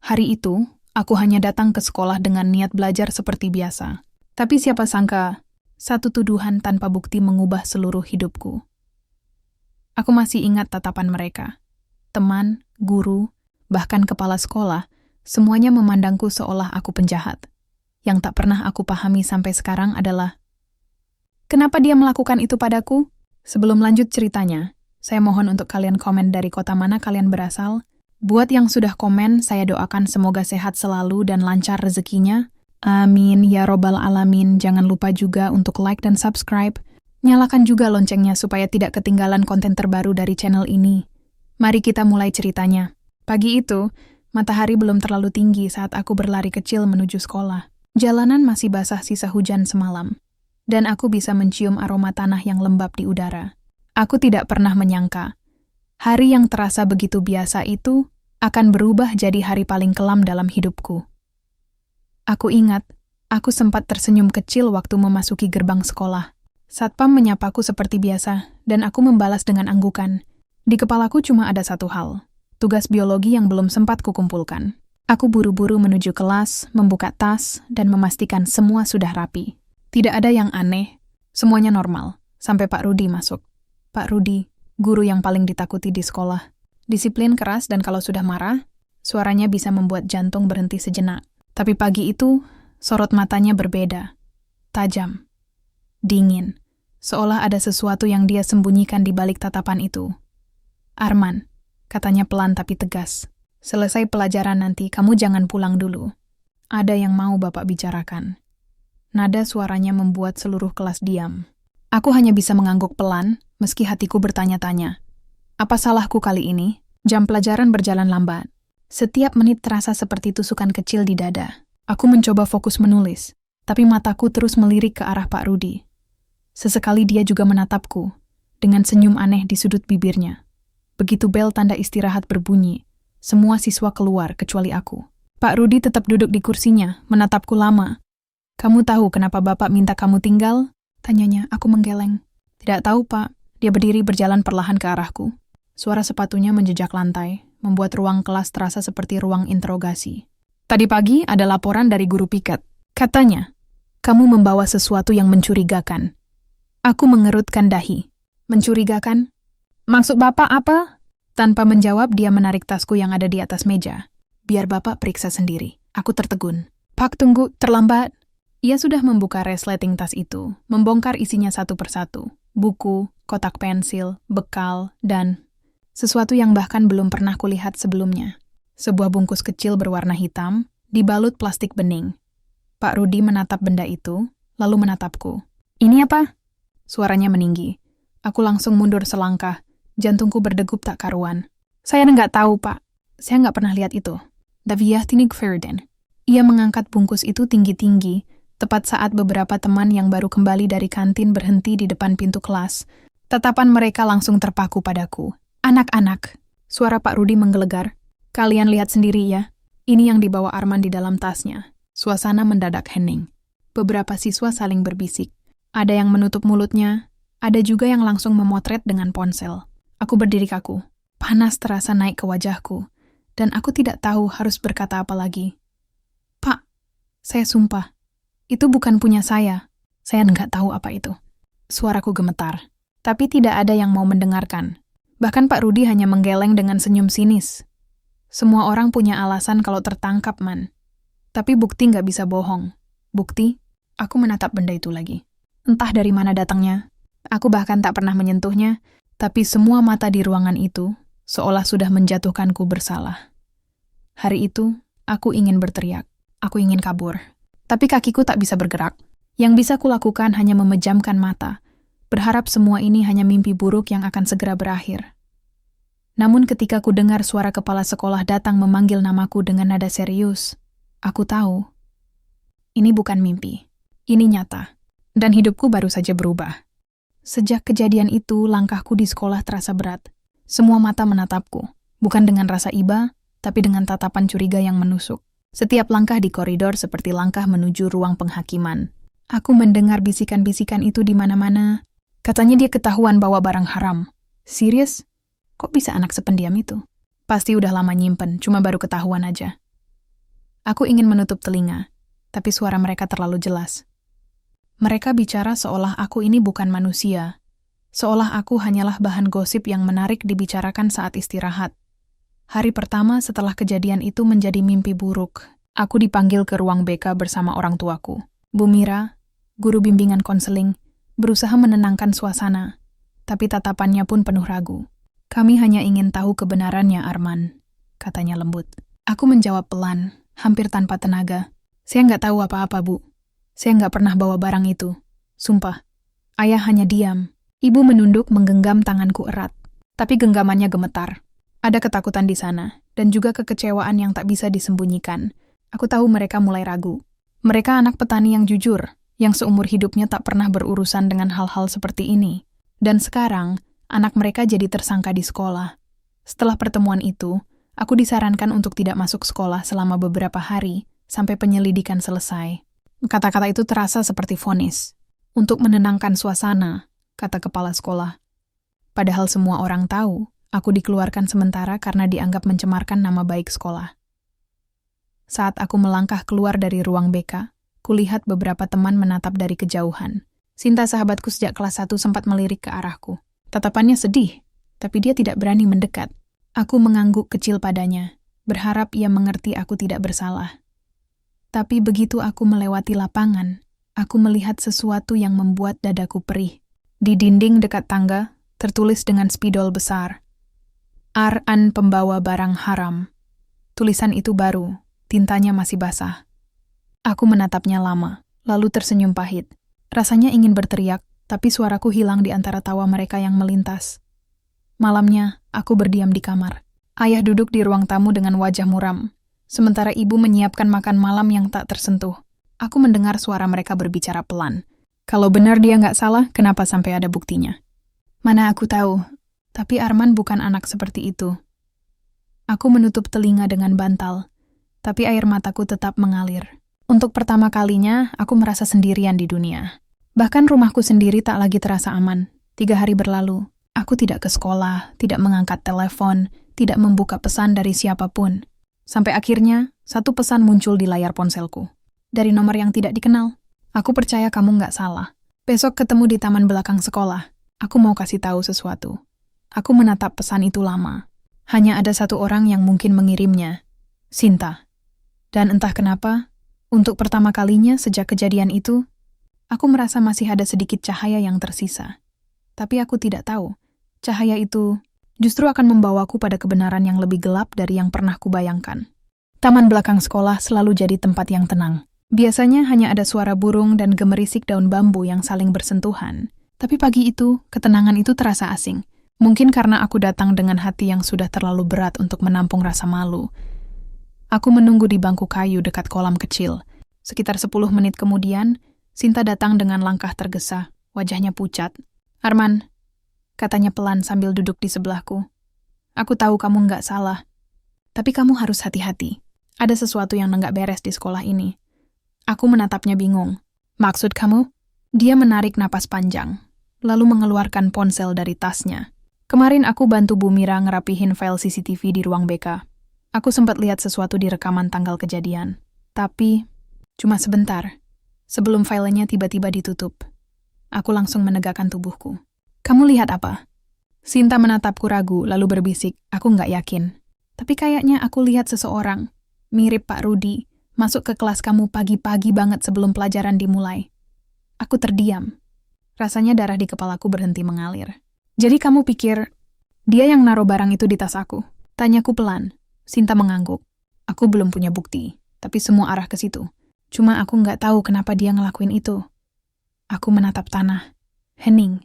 Hari itu, aku hanya datang ke sekolah dengan niat belajar seperti biasa. Tapi siapa sangka, satu tuduhan tanpa bukti mengubah seluruh hidupku. Aku masih ingat tatapan mereka. Teman, guru, bahkan kepala sekolah, semuanya memandangku seolah aku penjahat. Yang tak pernah aku pahami sampai sekarang adalah, kenapa dia melakukan itu padaku? Sebelum lanjut ceritanya, saya mohon untuk kalian komen dari kota mana kalian berasal. Buat yang sudah komen, saya doakan semoga sehat selalu dan lancar rezekinya. Amin, ya robbal alamin. Jangan lupa juga untuk like dan subscribe. Nyalakan juga loncengnya supaya tidak ketinggalan konten terbaru dari channel ini. Mari kita mulai ceritanya. Pagi itu, matahari belum terlalu tinggi saat aku berlari kecil menuju sekolah. Jalanan masih basah sisa hujan semalam, dan aku bisa mencium aroma tanah yang lembab di udara. Aku tidak pernah menyangka hari yang terasa begitu biasa itu akan berubah jadi hari paling kelam dalam hidupku. Aku ingat, aku sempat tersenyum kecil waktu memasuki gerbang sekolah. Satpam menyapaku seperti biasa, dan aku membalas dengan anggukan. Di kepalaku cuma ada satu hal, tugas biologi yang belum sempat kukumpulkan. Aku buru-buru menuju kelas, membuka tas, dan memastikan semua sudah rapi. Tidak ada yang aneh, semuanya normal, sampai Pak Rudi masuk. Pak Rudi, guru yang paling ditakuti di sekolah. Disiplin keras dan kalau sudah marah, suaranya bisa membuat jantung berhenti sejenak. Tapi pagi itu, sorot matanya berbeda. Tajam. Dingin. Seolah ada sesuatu yang dia sembunyikan di balik tatapan itu. Arman, katanya pelan tapi tegas. Selesai pelajaran nanti, kamu jangan pulang dulu. Ada yang mau Bapak bicarakan. Nada suaranya membuat seluruh kelas diam. Aku hanya bisa mengangguk pelan, meski hatiku bertanya-tanya. Apa salahku kali ini? Jam pelajaran berjalan lambat. Setiap menit terasa seperti tusukan kecil di dada. Aku mencoba fokus menulis, tapi mataku terus melirik ke arah Pak Rudi. Sesekali dia juga menatapku, dengan senyum aneh di sudut bibirnya. Begitu bel tanda istirahat berbunyi, semua siswa keluar kecuali aku. Pak Rudi tetap duduk di kursinya, menatapku lama. Kamu tahu kenapa Bapak minta kamu tinggal? Tanyanya, aku menggeleng. Tidak tahu, Pak. Dia berdiri berjalan perlahan ke arahku. Suara sepatunya menjejak lantai, membuat ruang kelas terasa seperti ruang interogasi. Tadi pagi ada laporan dari guru piket. Katanya, kamu membawa sesuatu yang mencurigakan. Aku mengerutkan dahi. Mencurigakan? Maksud Bapak apa? Tanpa menjawab, dia menarik tasku yang ada di atas meja. Biar Bapak periksa sendiri. Aku tertegun. Pak, tunggu, terlambat. Ia sudah membuka resleting tas itu, membongkar isinya satu persatu. Buku, kotak pensil, bekal, dan sesuatu yang bahkan belum pernah kulihat sebelumnya. Sebuah bungkus kecil berwarna hitam, dibalut plastik bening. Pak Rudi menatap benda itu, lalu menatapku. Ini apa? Suaranya meninggi. Aku langsung mundur selangkah, jantungku berdegup tak karuan. Saya nggak tahu, Pak. Saya nggak pernah lihat itu. Davia Tinig Ferden. Ia mengangkat bungkus itu tinggi-tinggi, tepat saat beberapa teman yang baru kembali dari kantin berhenti di depan pintu kelas. Tatapan mereka langsung terpaku padaku. Anak-anak, suara Pak Rudi menggelegar. Kalian lihat sendiri ya, ini yang dibawa Arman di dalam tasnya. Suasana mendadak hening. Beberapa siswa saling berbisik. Ada yang menutup mulutnya, ada juga yang langsung memotret dengan ponsel. Aku berdiri kaku. Panas terasa naik ke wajahku, dan aku tidak tahu harus berkata apa lagi. Pak, saya sumpah. Itu bukan punya saya. Saya nggak tahu apa itu. Suaraku gemetar. Tapi tidak ada yang mau mendengarkan. Bahkan Pak Rudi hanya menggeleng dengan senyum sinis. Semua orang punya alasan kalau tertangkap, Man. Tapi bukti nggak bisa bohong. Bukti? Aku menatap benda itu lagi. Entah dari mana datangnya. Aku bahkan tak pernah menyentuhnya. Tapi semua mata di ruangan itu seolah sudah menjatuhkanku bersalah. Hari itu, aku ingin berteriak. Aku ingin kabur. Tapi kakiku tak bisa bergerak. Yang bisa kulakukan hanya memejamkan mata, berharap semua ini hanya mimpi buruk yang akan segera berakhir. Namun ketika ku dengar suara kepala sekolah datang memanggil namaku dengan nada serius, aku tahu, ini bukan mimpi, ini nyata, dan hidupku baru saja berubah. Sejak kejadian itu, langkahku di sekolah terasa berat. Semua mata menatapku, bukan dengan rasa iba, tapi dengan tatapan curiga yang menusuk. Setiap langkah di koridor seperti langkah menuju ruang penghakiman. Aku mendengar bisikan-bisikan itu di mana-mana. Katanya dia ketahuan bawa barang haram. Serius? Kok bisa anak sependiam itu? Pasti udah lama nyimpen, cuma baru ketahuan aja. Aku ingin menutup telinga, tapi suara mereka terlalu jelas. Mereka bicara seolah aku ini bukan manusia, seolah aku hanyalah bahan gosip yang menarik dibicarakan saat istirahat. Hari pertama setelah kejadian itu menjadi mimpi buruk. Aku dipanggil ke ruang BK bersama orang tuaku. Bu Mira, guru bimbingan konseling, berusaha menenangkan suasana, tapi tatapannya pun penuh ragu. Kami hanya ingin tahu kebenarannya, Arman, katanya lembut. Aku menjawab pelan, hampir tanpa tenaga. Saya nggak tahu apa-apa, Bu. Saya nggak pernah bawa barang itu. Sumpah. Ayah hanya diam. Ibu menunduk menggenggam tanganku erat. Tapi genggamannya gemetar. Ada ketakutan di sana, dan juga kekecewaan yang tak bisa disembunyikan. Aku tahu mereka mulai ragu. Mereka anak petani yang jujur, yang seumur hidupnya tak pernah berurusan dengan hal-hal seperti ini. Dan sekarang, anak mereka jadi tersangka di sekolah. Setelah pertemuan itu, aku disarankan untuk tidak masuk sekolah selama beberapa hari, sampai penyelidikan selesai. Kata-kata itu terasa seperti vonis. Untuk menenangkan suasana, kata kepala sekolah. Padahal semua orang tahu, aku dikeluarkan sementara karena dianggap mencemarkan nama baik sekolah. Saat aku melangkah keluar dari ruang BK, kulihat beberapa teman menatap dari kejauhan. Sinta, sahabatku sejak kelas 1, sempat melirik ke arahku. Tatapannya sedih, tapi dia tidak berani mendekat. Aku mengangguk kecil padanya, berharap ia mengerti aku tidak bersalah. Tapi begitu aku melewati lapangan, aku melihat sesuatu yang membuat dadaku perih. Di dinding dekat tangga, tertulis dengan spidol besar, Ar-an pembawa barang haram. Tulisan itu baru, tintanya masih basah. Aku menatapnya lama, lalu tersenyum pahit. Rasanya ingin berteriak, tapi suaraku hilang di antara tawa mereka yang melintas. Malamnya, aku berdiam di kamar. Ayah duduk di ruang tamu dengan wajah muram, sementara ibu menyiapkan makan malam yang tak tersentuh. Aku mendengar suara mereka berbicara pelan. Kalau benar dia nggak salah, kenapa sampai ada buktinya? Mana aku tahu, tapi Arman bukan anak seperti itu. Aku menutup telinga dengan bantal, tapi air mataku tetap mengalir. Untuk pertama kalinya, aku merasa sendirian di dunia. Bahkan rumahku sendiri tak lagi terasa aman. 3 hari berlalu, aku tidak ke sekolah, tidak mengangkat telepon, tidak membuka pesan dari siapapun. Sampai akhirnya, satu pesan muncul di layar ponselku. Dari nomor yang tidak dikenal. Aku percaya kamu nggak salah. Besok ketemu di taman belakang sekolah. Aku mau kasih tahu sesuatu. Aku menatap pesan itu lama. Hanya ada satu orang yang mungkin mengirimnya. Sinta. Dan entah kenapa, untuk pertama kalinya sejak kejadian itu, aku merasa masih ada sedikit cahaya yang tersisa. Tapi aku tidak tahu, cahaya itu justru akan membawaku pada kebenaran yang lebih gelap dari yang pernah kubayangkan. Taman belakang sekolah selalu jadi tempat yang tenang. Biasanya hanya ada suara burung dan gemerisik daun bambu yang saling bersentuhan. Tapi pagi itu, ketenangan itu terasa asing. Mungkin karena aku datang dengan hati yang sudah terlalu berat untuk menampung rasa malu. Aku menunggu di bangku kayu dekat kolam kecil. Sekitar 10 menit kemudian, Sinta datang dengan langkah tergesa, wajahnya pucat. Arman, katanya pelan sambil duduk di sebelahku. Aku tahu kamu nggak salah. Tapi kamu harus hati-hati. Ada sesuatu yang nggak beres di sekolah ini. Aku menatapnya bingung. Maksud kamu? Dia menarik napas panjang, lalu mengeluarkan ponsel dari tasnya. Kemarin aku bantu Bu Mira ngerapihin file CCTV di ruang BK. Aku sempat lihat sesuatu di rekaman tanggal kejadian. Tapi, cuma sebentar. Sebelum filenya tiba-tiba ditutup. Aku langsung menegakkan tubuhku. Kamu lihat apa? Sinta menatapku ragu, lalu berbisik, aku nggak yakin. Tapi kayaknya aku lihat seseorang, mirip Pak Rudi, masuk ke kelas kamu pagi-pagi banget sebelum pelajaran dimulai. Aku terdiam. Rasanya darah di kepalaku berhenti mengalir. Jadi kamu pikir, dia yang naruh barang itu di tas aku? Tanyaku pelan. Sinta mengangguk. Aku belum punya bukti, tapi semua arah ke situ. Cuma aku nggak tahu kenapa dia ngelakuin itu. Aku menatap tanah. Hening.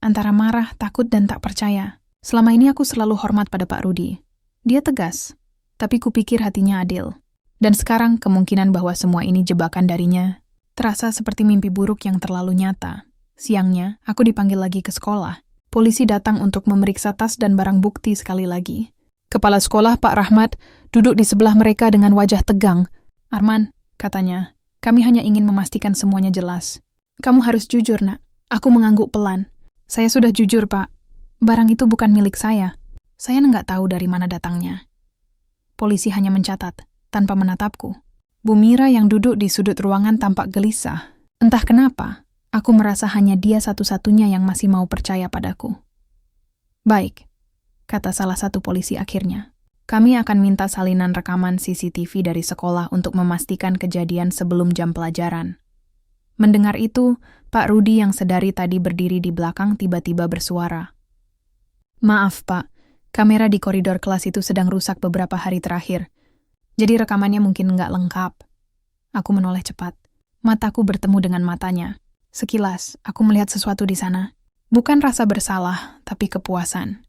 Antara marah, takut, dan tak percaya. Selama ini aku selalu hormat pada Pak Rudi. Dia tegas, tapi kupikir hatinya adil. Dan sekarang kemungkinan bahwa semua ini jebakan darinya terasa seperti mimpi buruk yang terlalu nyata. Siangnya, aku dipanggil lagi ke sekolah. Polisi datang untuk memeriksa tas dan barang bukti sekali lagi. Kepala sekolah, Pak Rahmat, duduk di sebelah mereka dengan wajah tegang. Arman, katanya, kami hanya ingin memastikan semuanya jelas. Kamu harus jujur, nak. Aku mengangguk pelan. Saya sudah jujur, Pak. Barang itu bukan milik saya. Saya nggak tahu dari mana datangnya. Polisi hanya mencatat, tanpa menatapku. Bu Mira yang duduk di sudut ruangan tampak gelisah. Entah kenapa, aku merasa hanya dia satu-satunya yang masih mau percaya padaku. Baik, kata salah satu polisi akhirnya. Kami akan minta salinan rekaman CCTV dari sekolah untuk memastikan kejadian sebelum jam pelajaran. Mendengar itu, Pak Rudi yang sedari tadi berdiri di belakang tiba-tiba bersuara. Maaf, Pak. Kamera di koridor kelas itu sedang rusak beberapa hari terakhir. Jadi rekamannya mungkin nggak lengkap. Aku menoleh cepat. Mataku bertemu dengan matanya. Sekilas, aku melihat sesuatu di sana. Bukan rasa bersalah, tapi kepuasan.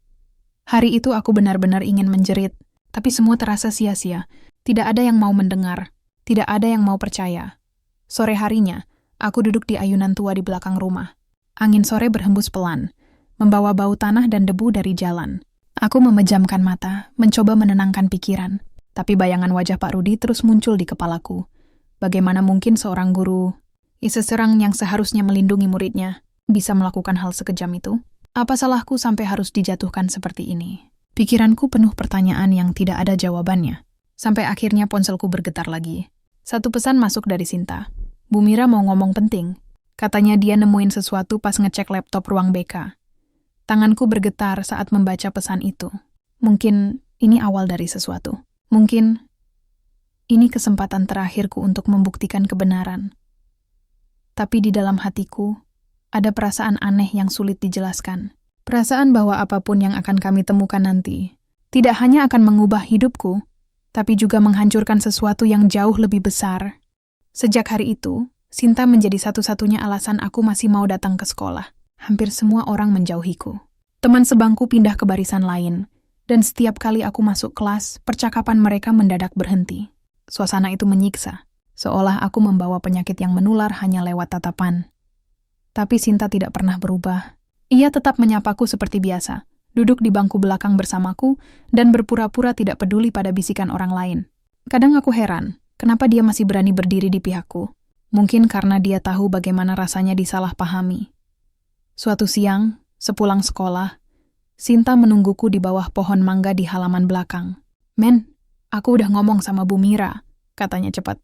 Hari itu aku benar-benar ingin menjerit, tapi semua terasa sia-sia. Tidak ada yang mau mendengar. Tidak ada yang mau percaya. Sore harinya, aku duduk di ayunan tua di belakang rumah. Angin sore berhembus pelan, membawa bau tanah dan debu dari jalan. Aku memejamkan mata, mencoba menenangkan pikiran. Tapi bayangan wajah Pak Rudi terus muncul di kepalaku. Bagaimana mungkin seorang guru, seseorang yang seharusnya melindungi muridnya, bisa melakukan hal sekejam itu? Apa salahku sampai harus dijatuhkan seperti ini? Pikiranku penuh pertanyaan yang tidak ada jawabannya. Sampai akhirnya ponselku bergetar lagi. Satu pesan masuk dari Sinta. Bu Mira mau ngomong penting. Katanya dia nemuin sesuatu pas ngecek laptop ruang BK. Tanganku bergetar saat membaca pesan itu. Mungkin ini awal dari sesuatu. Mungkin ini kesempatan terakhirku untuk membuktikan kebenaran. Tapi di dalam hatiku, ada perasaan aneh yang sulit dijelaskan. Perasaan bahwa apapun yang akan kami temukan nanti, tidak hanya akan mengubah hidupku, tapi juga menghancurkan sesuatu yang jauh lebih besar. Sejak hari itu, Sinta menjadi satu-satunya alasan aku masih mau datang ke sekolah. Hampir semua orang menjauhiku. Teman sebangku pindah ke barisan lain, dan setiap kali aku masuk kelas, percakapan mereka mendadak berhenti. Suasana itu menyiksa, seolah aku membawa penyakit yang menular hanya lewat tatapan. Tapi Sinta tidak pernah berubah. Ia tetap menyapaku seperti biasa, duduk di bangku belakang bersamaku, dan berpura-pura tidak peduli pada bisikan orang lain. Kadang aku heran, kenapa dia masih berani berdiri di pihakku. Mungkin karena dia tahu bagaimana rasanya disalahpahami. Suatu siang, sepulang sekolah, Sinta menungguku di bawah pohon mangga di halaman belakang. Men, aku udah ngomong sama Bu Mira, katanya cepat.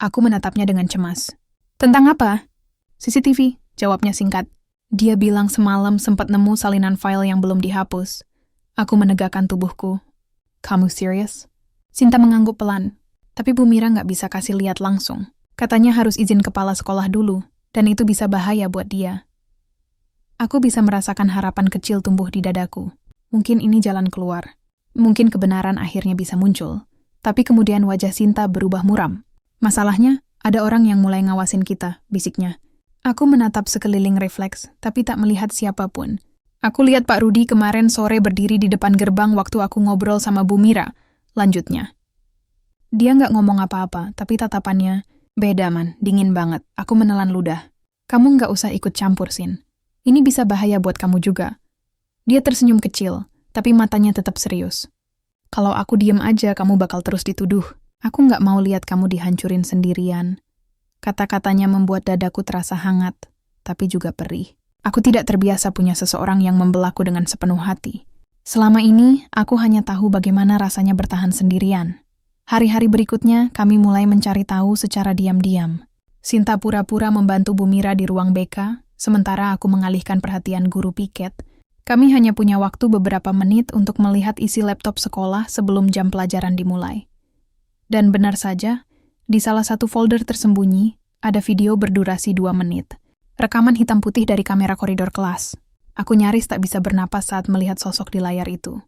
Aku menatapnya dengan cemas. Tentang apa? CCTV, jawabnya singkat. Dia bilang semalam sempat nemu salinan file yang belum dihapus. Aku menegakkan tubuhku. Kamu serius? Sinta mengangguk pelan. Tapi Bu Mira nggak bisa kasih lihat langsung. Katanya harus izin kepala sekolah dulu, dan itu bisa bahaya buat dia. Aku bisa merasakan harapan kecil tumbuh di dadaku. Mungkin ini jalan keluar. Mungkin kebenaran akhirnya bisa muncul. Tapi kemudian wajah Sinta berubah muram. Masalahnya, ada orang yang mulai ngawasin kita, bisiknya. Aku menatap sekeliling refleks, tapi tak melihat siapapun. Aku lihat Pak Rudi kemarin sore berdiri di depan gerbang waktu aku ngobrol sama Bu Mira. Lanjutnya. Dia nggak ngomong apa-apa, tapi tatapannya, beda man, dingin banget. Aku menelan ludah. Kamu nggak usah ikut campur, Sin. Ini bisa bahaya buat kamu juga. Dia tersenyum kecil, tapi matanya tetap serius. Kalau aku diem aja, kamu bakal terus dituduh. Aku nggak mau lihat kamu dihancurin sendirian. Kata-katanya membuat dadaku terasa hangat, tapi juga perih. Aku tidak terbiasa punya seseorang yang membelaku dengan sepenuh hati. Selama ini, aku hanya tahu bagaimana rasanya bertahan sendirian. Hari-hari berikutnya, kami mulai mencari tahu secara diam-diam. Sinta pura-pura membantu Bu Mira di ruang BK, sementara aku mengalihkan perhatian guru piket. Kami hanya punya waktu beberapa menit untuk melihat isi laptop sekolah sebelum jam pelajaran dimulai. Dan benar saja, di salah satu folder tersembunyi, ada video berdurasi 2 menit. Rekaman hitam putih dari kamera koridor kelas. Aku nyaris tak bisa bernapas saat melihat sosok di layar itu.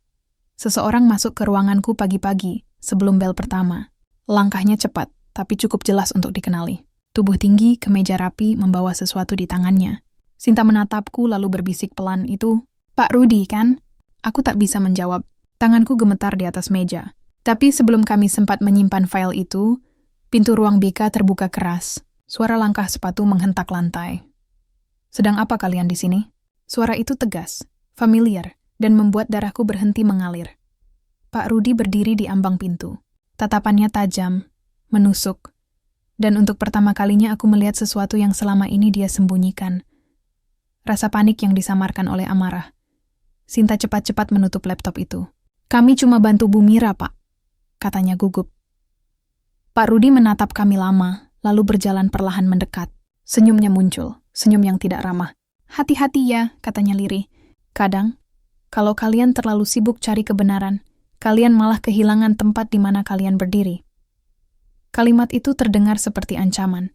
Seseorang masuk ke ruanganku pagi-pagi, sebelum bel pertama. Langkahnya cepat, tapi cukup jelas untuk dikenali. Tubuh tinggi, kemeja rapi, membawa sesuatu di tangannya. Sinta menatapku lalu berbisik pelan, itu, Pak Rudi kan? Aku tak bisa menjawab. Tanganku gemetar di atas meja. Tapi sebelum kami sempat menyimpan file itu, pintu ruang BK terbuka keras. Suara langkah sepatu menghentak lantai. Sedang apa kalian di sini? Suara itu tegas, familiar, dan membuat darahku berhenti mengalir. Pak Rudi berdiri di ambang pintu. Tatapannya tajam, menusuk. Dan untuk pertama kalinya aku melihat sesuatu yang selama ini dia sembunyikan. Rasa panik yang disamarkan oleh amarah. Sinta cepat-cepat menutup laptop itu. Kami cuma bantu Bu Mira, Pak, katanya gugup. Pak Rudi menatap kami lama, lalu berjalan perlahan mendekat. Senyumnya muncul, senyum yang tidak ramah. "Hati-hati ya," katanya lirih. "Kadang, kalau kalian terlalu sibuk cari kebenaran, kalian malah kehilangan tempat di mana kalian berdiri." Kalimat itu terdengar seperti ancaman.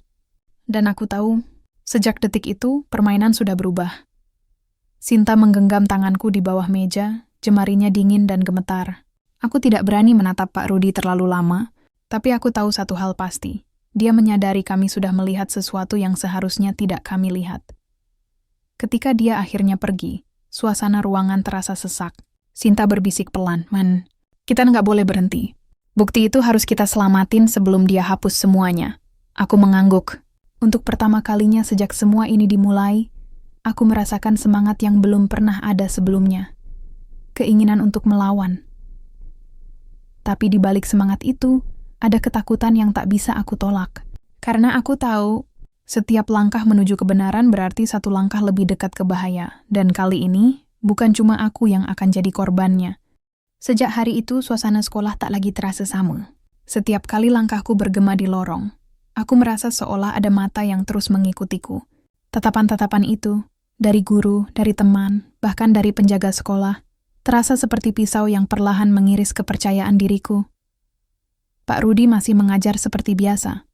Dan aku tahu, sejak detik itu, permainan sudah berubah. Sinta menggenggam tanganku di bawah meja, jemarinya dingin dan gemetar. Aku tidak berani menatap Pak Rudi terlalu lama, tapi aku tahu satu hal pasti. Dia menyadari kami sudah melihat sesuatu yang seharusnya tidak kami lihat. Ketika dia akhirnya pergi, suasana ruangan terasa sesak. Sinta berbisik pelan, "Man, kita nggak boleh berhenti. Bukti itu harus kita selamatin sebelum dia hapus semuanya." Aku mengangguk. Untuk pertama kalinya sejak semua ini dimulai, aku merasakan semangat yang belum pernah ada sebelumnya. Keinginan untuk melawan. Tapi di balik semangat itu, ada ketakutan yang tak bisa aku tolak. Karena aku tahu, setiap langkah menuju kebenaran berarti satu langkah lebih dekat ke bahaya. Dan kali ini, bukan cuma aku yang akan jadi korbannya. Sejak hari itu, suasana sekolah tak lagi terasa sama. Setiap kali langkahku bergema di lorong, aku merasa seolah ada mata yang terus mengikutiku. Tatapan-tatapan itu, dari guru, dari teman, bahkan dari penjaga sekolah, terasa seperti pisau yang perlahan mengiris kepercayaan diriku. Pak Rudi masih mengajar seperti biasa.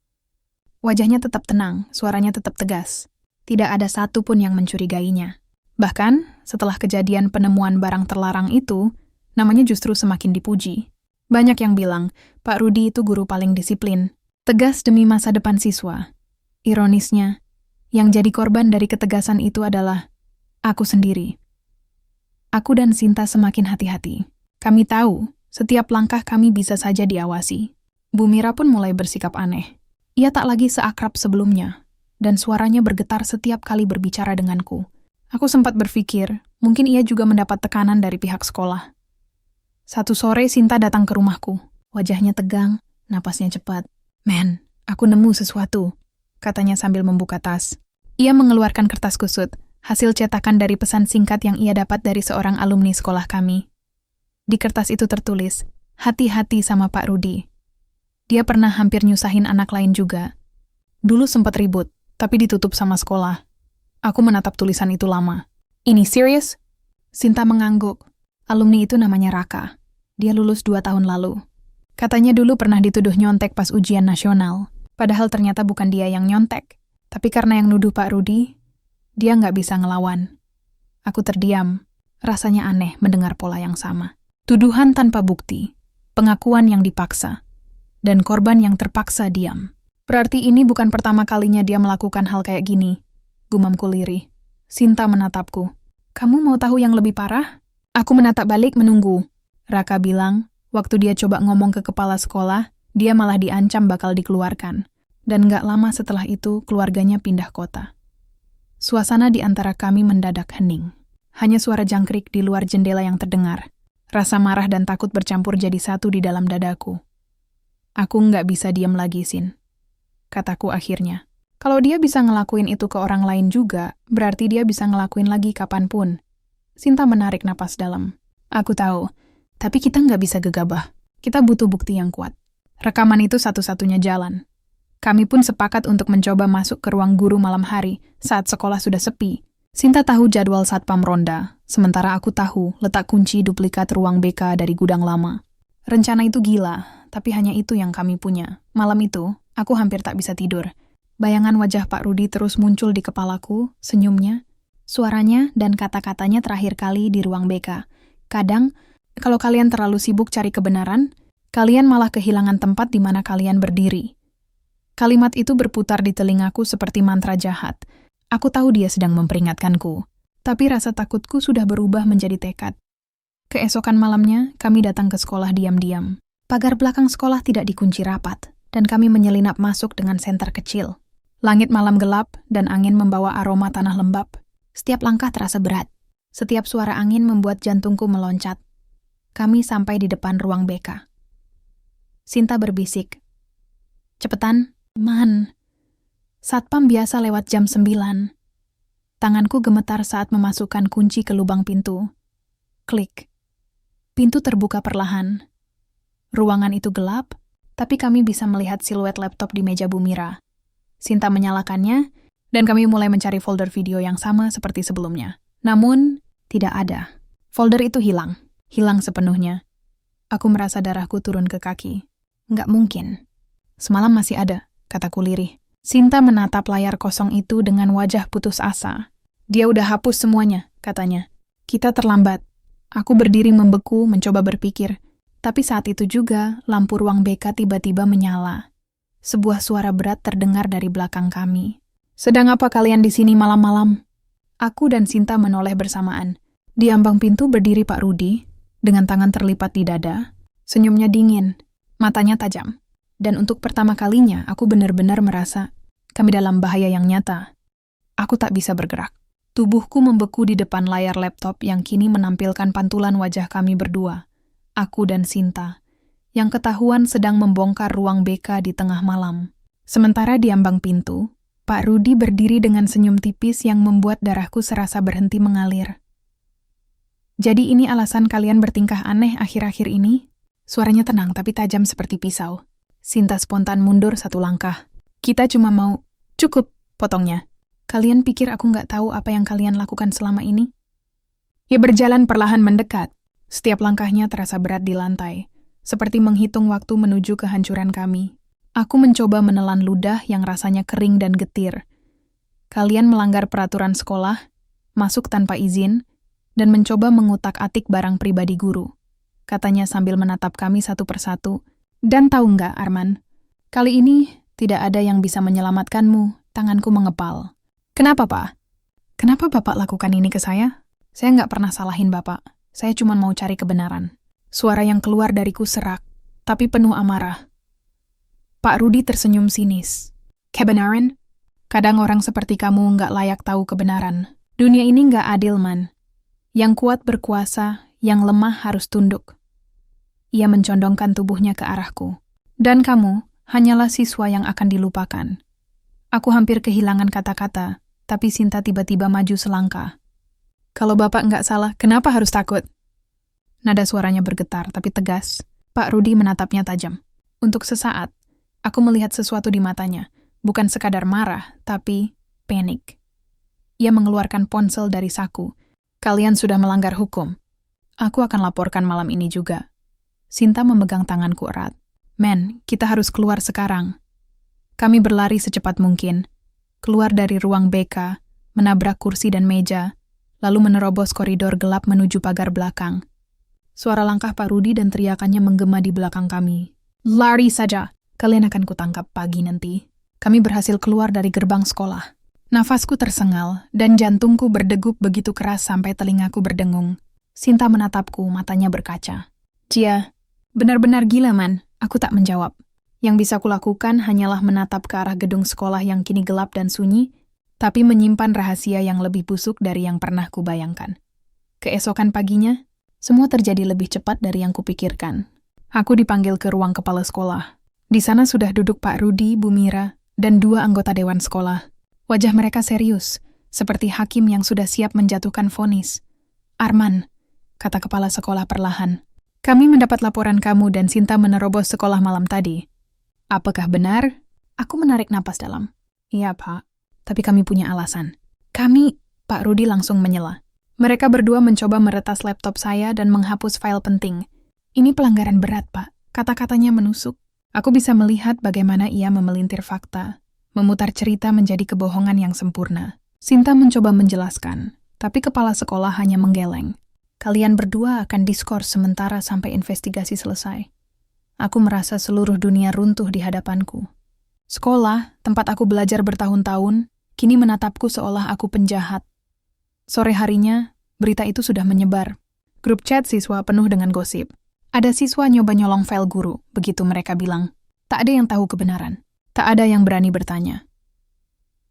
Wajahnya tetap tenang, suaranya tetap tegas. Tidak ada satu pun yang mencurigainya. Bahkan, setelah kejadian penemuan barang terlarang itu, namanya justru semakin dipuji. Banyak yang bilang, Pak Rudi itu guru paling disiplin, tegas demi masa depan siswa. Ironisnya, yang jadi korban dari ketegasan itu adalah aku sendiri. Aku dan Sinta semakin hati-hati. Kami tahu, setiap langkah kami bisa saja diawasi. Bu Mira pun mulai bersikap aneh. Ia tak lagi seakrab sebelumnya, dan suaranya bergetar setiap kali berbicara denganku. Aku sempat berpikir, mungkin ia juga mendapat tekanan dari pihak sekolah. Satu sore Sinta datang ke rumahku. Wajahnya tegang, napasnya cepat. "Men, aku nemu sesuatu," katanya sambil membuka tas. Ia mengeluarkan kertas kusut, hasil cetakan dari pesan singkat yang ia dapat dari seorang alumni sekolah kami. Di kertas itu tertulis, "Hati-hati sama Pak Rudi. Dia pernah hampir nyusahin anak lain juga. Dulu sempat ribut, tapi ditutup sama sekolah." Aku menatap tulisan itu lama. "Ini serius?" Sinta mengangguk. Alumni itu namanya Raka. Dia lulus 2 tahun lalu. Katanya dulu pernah dituduh nyontek pas ujian nasional. Padahal ternyata bukan dia yang nyontek. Tapi karena yang nuduh Pak Rudi, dia nggak bisa ngelawan. Aku terdiam. Rasanya aneh mendengar pola yang sama. Tuduhan tanpa bukti, pengakuan yang dipaksa, dan korban yang terpaksa diam. Berarti ini bukan pertama kalinya dia melakukan hal kayak gini. Gumamku lirih. Sinta menatapku. "Kamu mau tahu yang lebih parah?" Aku menatap balik menunggu. Raka bilang, waktu dia coba ngomong ke kepala sekolah, dia malah diancam bakal dikeluarkan. Dan gak lama setelah itu, keluarganya pindah kota. Suasana di antara kami mendadak hening. Hanya suara jangkrik di luar jendela yang terdengar. Rasa marah dan takut bercampur jadi satu di dalam dadaku. "Aku nggak bisa diam lagi, Sin," kataku akhirnya. Kalau dia bisa ngelakuin itu ke orang lain juga, berarti dia bisa ngelakuin lagi kapanpun. Sinta menarik napas dalam. "Aku tahu, tapi kita nggak bisa gegabah. Kita butuh bukti yang kuat. Rekaman itu satu-satunya jalan." Kami pun sepakat untuk mencoba masuk ke ruang guru malam hari saat sekolah sudah sepi. Sinta tahu jadwal satpam ronda, sementara aku tahu letak kunci duplikat ruang BK dari gudang lama. Rencana itu gila, tapi hanya itu yang kami punya. Malam itu, aku hampir tak bisa tidur. Bayangan wajah Pak Rudi terus muncul di kepalaku, senyumnya, suaranya dan kata-katanya terakhir kali di ruang BK. "Kadang, kalau kalian terlalu sibuk cari kebenaran, kalian malah kehilangan tempat di mana kalian berdiri." Kalimat itu berputar di telingaku seperti mantra jahat. Aku tahu dia sedang memperingatkanku, tapi rasa takutku sudah berubah menjadi tekad. Keesokan malamnya, kami datang ke sekolah diam-diam. Pagar belakang sekolah tidak dikunci rapat, dan kami menyelinap masuk dengan senter kecil. Langit malam gelap, dan angin membawa aroma tanah lembab. Setiap langkah terasa berat. Setiap suara angin membuat jantungku meloncat. Kami sampai di depan ruang BK. Sinta berbisik, "Cepetan, Man." Satpam biasa lewat jam 9. Tanganku gemetar saat memasukkan kunci ke lubang pintu. Klik. Pintu terbuka perlahan. Ruangan itu gelap, tapi kami bisa melihat siluet laptop di meja Bu Mira. Sinta menyalakannya, dan kami mulai mencari folder video yang sama seperti sebelumnya. Namun, tidak ada. Folder itu hilang sepenuhnya. Aku merasa darahku turun ke kaki. Nggak mungkin. Semalam masih ada, kataku lirih. Sinta menatap layar kosong itu dengan wajah putus asa. Dia udah hapus semuanya, katanya. Kita terlambat. Aku berdiri membeku, mencoba berpikir. Tapi saat itu juga, lampu ruang BK tiba-tiba menyala. Sebuah suara berat terdengar dari belakang kami. Sedang apa kalian di sini malam-malam? Aku dan Sinta menoleh bersamaan. Di ambang pintu berdiri Pak Rudi, dengan tangan terlipat di dada. Senyumnya dingin, matanya tajam. Dan untuk pertama kalinya, aku benar-benar merasa kami dalam bahaya yang nyata. Aku tak bisa bergerak. Tubuhku membeku di depan layar laptop yang kini menampilkan pantulan wajah kami berdua. Aku dan Sinta, yang ketahuan sedang membongkar ruang BK di tengah malam. Sementara di ambang pintu, Pak Rudi berdiri dengan senyum tipis yang membuat darahku serasa berhenti mengalir. Jadi ini alasan kalian bertingkah aneh akhir-akhir ini? Suaranya tenang tapi tajam seperti pisau. Sinta spontan mundur satu langkah. Kita cuma mau... Cukup, potongnya. Kalian pikir aku nggak tahu apa yang kalian lakukan selama ini? Ia berjalan perlahan mendekat. Setiap langkahnya terasa berat di lantai, seperti menghitung waktu menuju kehancuran kami. Aku mencoba menelan ludah yang rasanya kering dan getir. Kalian melanggar peraturan sekolah, masuk tanpa izin, dan mencoba mengutak-atik barang pribadi guru, katanya sambil menatap kami satu persatu. Dan tahu nggak, Arman? Kali ini tidak ada yang bisa menyelamatkanmu, tanganku mengepal. Kenapa, Pak? Kenapa Bapak lakukan ini ke saya? Saya nggak pernah salahin Bapak. Saya cuma mau cari kebenaran. Suara yang keluar dariku serak, tapi penuh amarah. Pak Rudi tersenyum sinis. Kebenaran? Kadang orang seperti kamu nggak layak tahu kebenaran. Dunia ini nggak adil, Man. Yang kuat berkuasa, yang lemah harus tunduk. Ia mencondongkan tubuhnya ke arahku. Dan kamu hanyalah siswa yang akan dilupakan. Aku hampir kehilangan kata-kata, tapi Sinta tiba-tiba maju selangkah. Kalau Bapak nggak salah, kenapa harus takut? Nada suaranya bergetar, tapi tegas. Pak Rudi menatapnya tajam. Untuk sesaat, aku melihat sesuatu di matanya. Bukan sekadar marah, tapi panik. Ia mengeluarkan ponsel dari saku. Kalian sudah melanggar hukum. Aku akan laporkan malam ini juga. Sinta memegang tanganku erat. Men, kita harus keluar sekarang. Kami berlari secepat mungkin. Keluar dari ruang BK, menabrak kursi dan meja, lalu menerobos koridor gelap menuju pagar belakang. Suara langkah Pak Rudi dan teriakannya menggema di belakang kami. Lari saja, kalian akan kutangkap pagi nanti. Kami berhasil keluar dari gerbang sekolah. Nafasku tersengal dan jantungku berdegup begitu keras sampai telingaku berdengung. Sinta menatapku, matanya berkaca. Cia, benar-benar gila, Man. Aku tak menjawab. Yang bisa kulakukan hanyalah menatap ke arah gedung sekolah yang kini gelap dan sunyi, tapi menyimpan rahasia yang lebih busuk dari yang pernah kubayangkan. Keesokan paginya, semua terjadi lebih cepat dari yang kupikirkan. Aku dipanggil ke ruang kepala sekolah. Di sana sudah duduk Pak Rudi, Bu Mira, dan 2 anggota dewan sekolah. Wajah mereka serius, seperti hakim yang sudah siap menjatuhkan vonis. Arman, kata kepala sekolah perlahan. Kami mendapat laporan kamu dan Sinta menerobos sekolah malam tadi. Apakah benar? Aku menarik napas dalam. Iya, Pak. Tapi kami punya alasan. Kami, Pak Rudi langsung menyela. Mereka berdua mencoba meretas laptop saya dan menghapus file penting. Ini pelanggaran berat, Pak. Kata-katanya menusuk. Aku bisa melihat bagaimana ia memelintir fakta, memutar cerita menjadi kebohongan yang sempurna. Sinta mencoba menjelaskan, tapi kepala sekolah hanya menggeleng. Kalian berdua akan diskors sementara sampai investigasi selesai. Aku merasa seluruh dunia runtuh di hadapanku. Sekolah, tempat aku belajar bertahun-tahun, kini menatapku seolah aku penjahat. Sore harinya, berita itu sudah menyebar. Grup chat siswa penuh dengan gosip. Ada siswa nyoba nyolong file guru, begitu mereka bilang. Tak ada yang tahu kebenaran. Tak ada yang berani bertanya.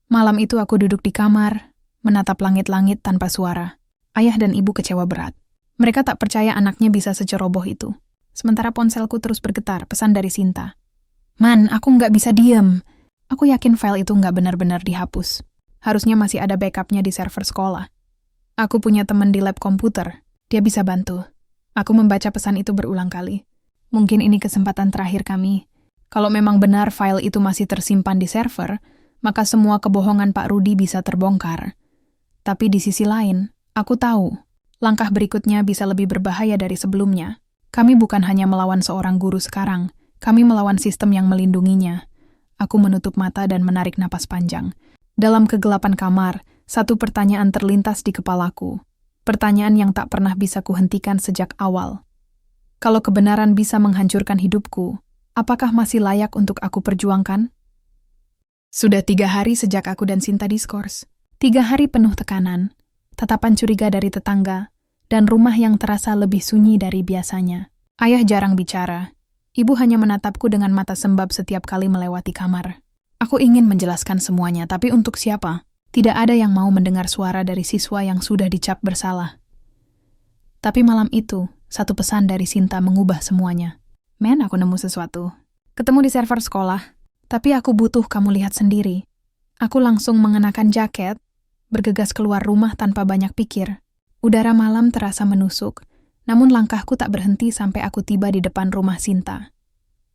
Malam itu aku duduk di kamar, menatap langit-langit tanpa suara. Ayah dan ibu kecewa berat. Mereka tak percaya anaknya bisa seceroboh itu. Sementara ponselku terus bergetar, pesan dari Sinta. Man, aku nggak bisa diem. Aku yakin file itu nggak benar-benar dihapus. Harusnya masih ada backupnya di server sekolah. Aku punya teman di lab komputer. Dia bisa bantu. Aku membaca pesan itu berulang kali. Mungkin ini kesempatan terakhir kami. Kalau memang benar file itu masih tersimpan di server, maka semua kebohongan Pak Rudi bisa terbongkar. Tapi di sisi lain, aku tahu, langkah berikutnya bisa lebih berbahaya dari sebelumnya. Kami bukan hanya melawan seorang guru sekarang, kami melawan sistem yang melindunginya. Aku menutup mata dan menarik napas panjang. Dalam kegelapan kamar, satu pertanyaan terlintas di kepalaku. Pertanyaan yang tak pernah bisa kuhentikan sejak awal. Kalau kebenaran bisa menghancurkan hidupku, apakah masih layak untuk aku perjuangkan? Sudah 3 hari sejak aku dan Sinta diskors. 3 hari penuh tekanan, tatapan curiga dari tetangga, dan rumah yang terasa lebih sunyi dari biasanya. Ayah jarang bicara. Ibu hanya menatapku dengan mata sembab setiap kali melewati kamar. Aku ingin menjelaskan semuanya, tapi untuk siapa? Tidak ada yang mau mendengar suara dari siswa yang sudah dicap bersalah. Tapi malam itu, satu pesan dari Sinta mengubah semuanya. Men, aku nemu sesuatu. Ketemu di server sekolah. Tapi aku butuh kamu lihat sendiri. Aku langsung mengenakan jaket, bergegas keluar rumah tanpa banyak pikir. Udara malam terasa menusuk, namun langkahku tak berhenti sampai aku tiba di depan rumah Sinta.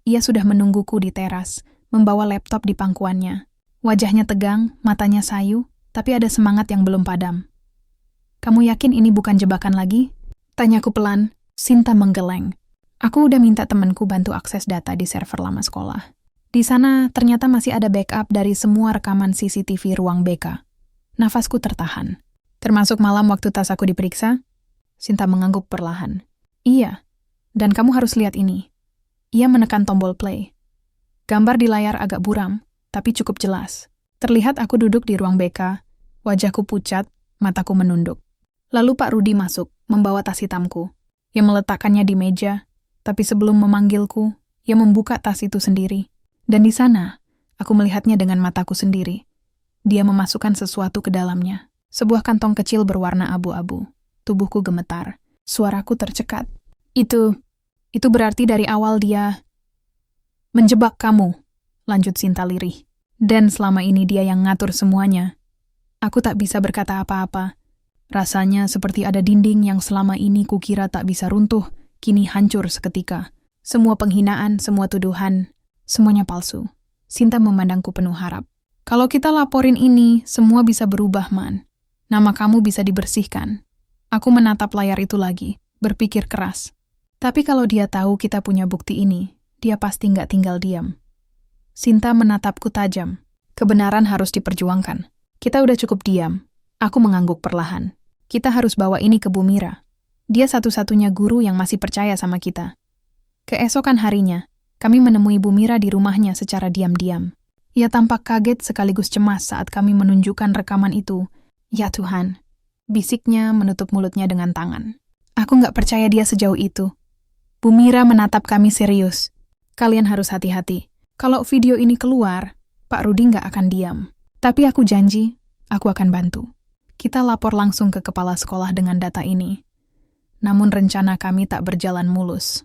Ia sudah menungguku di teras, membawa laptop di pangkuannya. Wajahnya tegang, matanya sayu, tapi ada semangat yang belum padam. Kamu yakin ini bukan jebakan lagi? Tanyaku pelan. Sinta menggeleng. Aku udah minta temanku bantu akses data di server lama sekolah. Di sana ternyata masih ada backup dari semua rekaman CCTV ruang BK. Nafasku tertahan. Termasuk malam waktu tas aku diperiksa? Sinta mengangguk perlahan. Iya, dan kamu harus lihat ini. Ia menekan tombol play. Gambar di layar agak buram, tapi cukup jelas. Terlihat aku duduk di ruang BK, wajahku pucat, mataku menunduk. Lalu Pak Rudi masuk, membawa tas hitamku. Ia meletakkannya di meja, tapi sebelum memanggilku, ia membuka tas itu sendiri. Dan di sana, aku melihatnya dengan mataku sendiri. Dia memasukkan sesuatu ke dalamnya. Sebuah kantong kecil berwarna abu-abu. Tubuhku gemetar. Suaraku tercekat. Itu berarti dari awal dia menjebak kamu, lanjut Sinta lirih. Dan selama ini dia yang ngatur semuanya. Aku tak bisa berkata apa-apa. Rasanya seperti ada dinding yang selama ini kukira tak bisa runtuh, kini hancur seketika. Semua penghinaan, semua tuduhan, semuanya palsu. Sinta memandangku penuh harap. Kalau kita laporin ini, semua bisa berubah, Man. Nama kamu bisa dibersihkan. Aku menatap layar itu lagi, berpikir keras. Tapi kalau dia tahu kita punya bukti ini, dia pasti nggak tinggal diam. Sinta menatapku tajam. Kebenaran harus diperjuangkan. Kita udah cukup diam. Aku mengangguk perlahan. Kita harus bawa ini ke Bu Mira. Dia satu-satunya guru yang masih percaya sama kita. Keesokan harinya, kami menemui Bu Mira di rumahnya secara diam-diam. Ia tampak kaget sekaligus cemas saat kami menunjukkan rekaman itu. Ya Tuhan, bisiknya menutup mulutnya dengan tangan. Aku nggak percaya dia sejauh itu. Bu Mira menatap kami serius. Kalian harus hati-hati. Kalau video ini keluar, Pak Rudi nggak akan diam. Tapi aku janji, aku akan bantu. Kita lapor langsung ke kepala sekolah dengan data ini. Namun rencana kami tak berjalan mulus.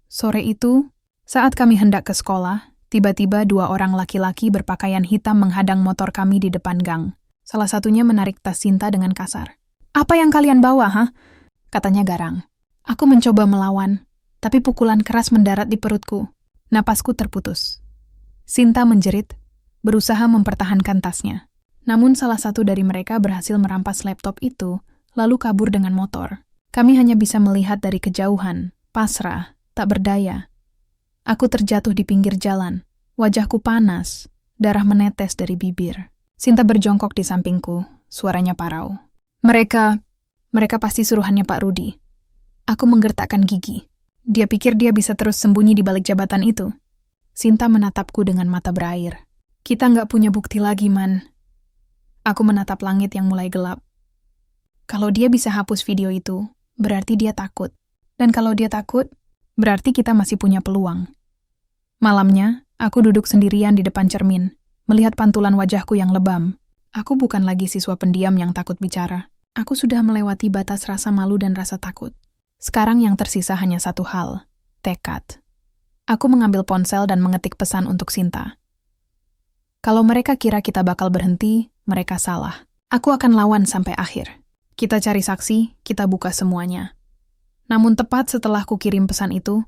Sore itu, saat kami hendak ke sekolah, tiba-tiba 2 orang laki-laki berpakaian hitam menghadang motor kami di depan gang. Salah satunya menarik tas Sinta dengan kasar. Apa yang kalian bawa, ha? Katanya garang. Aku mencoba melawan, tapi pukulan keras mendarat di perutku. Napasku terputus. Sinta menjerit, berusaha mempertahankan tasnya. Namun salah satu dari mereka berhasil merampas laptop itu, lalu kabur dengan motor. Kami hanya bisa melihat dari kejauhan, pasrah, tak berdaya. Aku terjatuh di pinggir jalan. Wajahku panas, darah menetes dari bibir. Sinta berjongkok di sampingku, suaranya parau. Mereka pasti suruhannya Pak Rudi. Aku menggertakkan gigi. Dia pikir dia bisa terus sembunyi di balik jabatan itu. Sinta menatapku dengan mata berair. Kita nggak punya bukti lagi, Man. Aku menatap langit yang mulai gelap. Kalau dia bisa hapus video itu, berarti dia takut. Dan kalau dia takut, berarti kita masih punya peluang. Malamnya, aku duduk sendirian di depan cermin, melihat pantulan wajahku yang lebam. Aku bukan lagi siswa pendiam yang takut bicara. Aku sudah melewati batas rasa malu dan rasa takut. Sekarang yang tersisa hanya satu hal, tekad. Aku mengambil ponsel dan mengetik pesan untuk Sinta. Kalau mereka kira kita bakal berhenti, mereka salah. Aku akan lawan sampai akhir. Kita cari saksi, kita buka semuanya. Namun tepat setelah ku kirim pesan itu,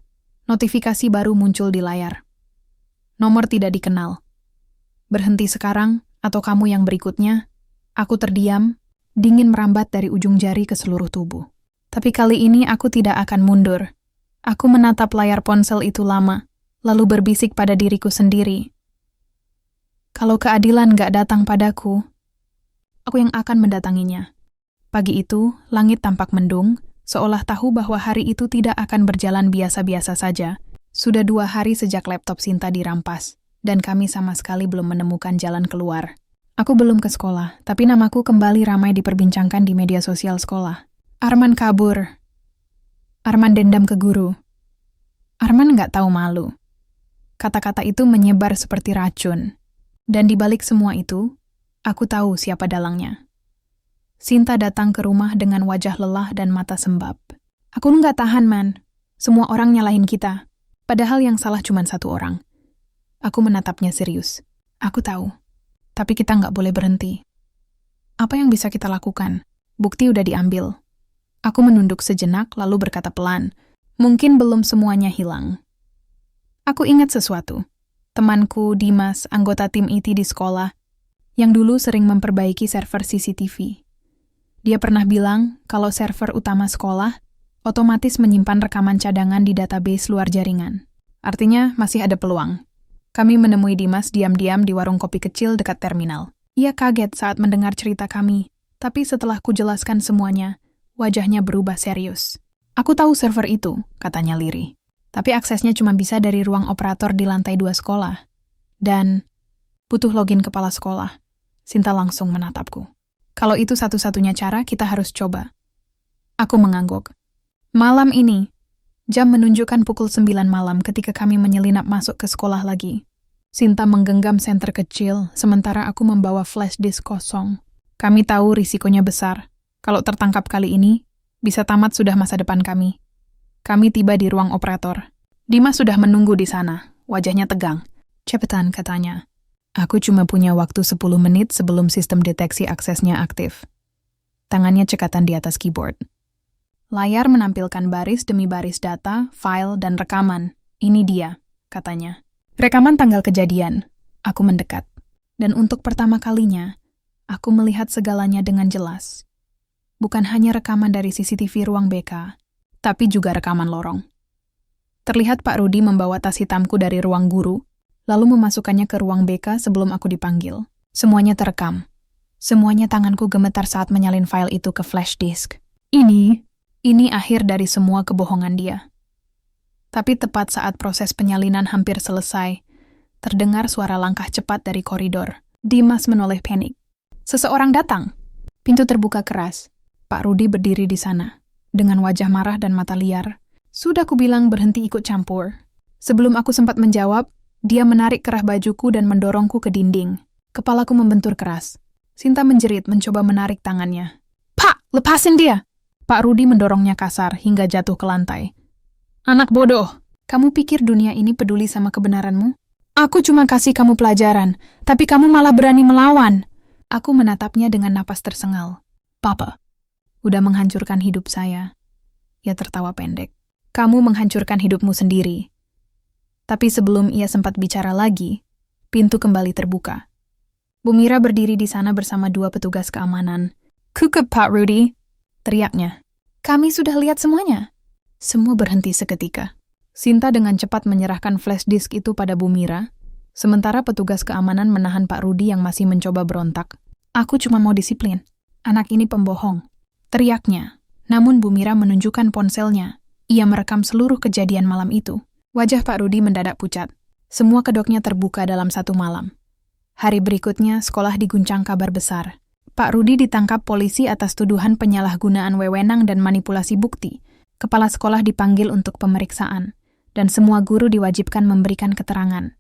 Notifikasi baru muncul di layar. Nomor tidak dikenal. Berhenti sekarang, atau kamu yang berikutnya. Aku terdiam, dingin merambat dari ujung jari ke seluruh tubuh. Tapi kali ini aku tidak akan mundur. Aku menatap layar ponsel itu lama, lalu berbisik pada diriku sendiri. Kalau keadilan gak datang padaku, aku yang akan mendatanginya. Pagi itu, langit tampak mendung, seolah tahu bahwa hari itu tidak akan berjalan biasa-biasa saja. Sudah 2 hari sejak laptop Sinta dirampas, dan kami sama sekali belum menemukan jalan keluar. Aku belum ke sekolah, tapi namaku kembali ramai diperbincangkan di media sosial sekolah. Arman kabur. Arman dendam ke guru. Arman nggak tahu malu. Kata-kata itu menyebar seperti racun. Dan di balik semua itu, aku tahu siapa dalangnya. Sinta datang ke rumah dengan wajah lelah dan mata sembab. Aku nggak tahan, Man. Semua orang nyalahin kita. Padahal yang salah cuma satu orang. Aku menatapnya serius. Aku tahu. Tapi kita nggak boleh berhenti. Apa yang bisa kita lakukan? Bukti udah diambil. Aku menunduk sejenak lalu berkata pelan, mungkin belum semuanya hilang. Aku ingat sesuatu. Temanku, Dimas, anggota tim IT di sekolah, yang dulu sering memperbaiki server CCTV. Dia pernah bilang kalau server utama sekolah otomatis menyimpan rekaman cadangan di database luar jaringan. Artinya masih ada peluang. Kami menemui Dimas diam-diam di warung kopi kecil dekat terminal. Ia kaget saat mendengar cerita kami, tapi setelah kujelaskan semuanya, wajahnya berubah serius. Aku tahu server itu, katanya lirih. Tapi aksesnya cuma bisa dari ruang operator di lantai 2 sekolah. Dan butuh login kepala sekolah. Sinta langsung menatapku. Kalau itu satu-satunya cara, kita harus coba. Aku mengangguk. Malam ini, jam menunjukkan pukul 9 malam ketika kami menyelinap masuk ke sekolah lagi. Sinta menggenggam senter kecil, sementara aku membawa flash disk kosong. Kami tahu risikonya besar. Kalau tertangkap kali ini, bisa tamat sudah masa depan kami. Kami tiba di ruang operator. Dimas sudah menunggu di sana, wajahnya tegang. Cepetan, katanya. Aku cuma punya waktu 10 menit sebelum sistem deteksi aksesnya aktif. Tangannya cekatan di atas keyboard. Layar menampilkan baris demi baris data, file, dan rekaman. Ini dia, katanya. Rekaman tanggal kejadian. Aku mendekat. Dan untuk pertama kalinya, aku melihat segalanya dengan jelas. Bukan hanya rekaman dari CCTV ruang BK, tapi juga rekaman lorong. Terlihat Pak Rudi membawa tas hitamku dari ruang guru, lalu memasukkannya ke ruang BK sebelum aku dipanggil. Semuanya terekam. Semuanya tanganku gemetar saat menyalin file itu ke flash disk. Ini akhir dari semua kebohongan dia. Tapi tepat saat proses penyalinan hampir selesai, terdengar suara langkah cepat dari koridor. Dimas menoleh panik. Seseorang datang. Pintu terbuka keras. Pak Rudi berdiri di sana, dengan wajah marah dan mata liar. Sudah kubilang berhenti ikut campur. Sebelum aku sempat menjawab, dia menarik kerah bajuku dan mendorongku ke dinding. Kepalaku membentur keras. Sinta menjerit mencoba menarik tangannya. Pak, lepasin dia! Pak Rudi mendorongnya kasar hingga jatuh ke lantai. Anak bodoh, kamu pikir dunia ini peduli sama kebenaranmu? Aku cuma kasih kamu pelajaran, tapi kamu malah berani melawan. Aku menatapnya dengan napas tersengal. Papa, udah menghancurkan hidup saya. Ia tertawa pendek. Kamu menghancurkan hidupmu sendiri. Tapi sebelum ia sempat bicara lagi, pintu kembali terbuka. Bu Mira berdiri di sana bersama 2 petugas keamanan. Kukup, Pak Rudi! Teriaknya. Kami sudah lihat semuanya. Semua berhenti seketika. Sinta dengan cepat menyerahkan flash disk itu pada Bu Mira, sementara petugas keamanan menahan Pak Rudi yang masih mencoba berontak. Aku cuma mau disiplin. Anak ini pembohong. Teriaknya. Namun Bu Mira menunjukkan ponselnya. Ia merekam seluruh kejadian malam itu. Wajah Pak Rudi mendadak pucat. Semua kedoknya terbuka dalam 1 malam. Hari berikutnya, sekolah diguncang kabar besar. Pak Rudi ditangkap polisi atas tuduhan penyalahgunaan wewenang dan manipulasi bukti. Kepala sekolah dipanggil untuk pemeriksaan, dan semua guru diwajibkan memberikan keterangan.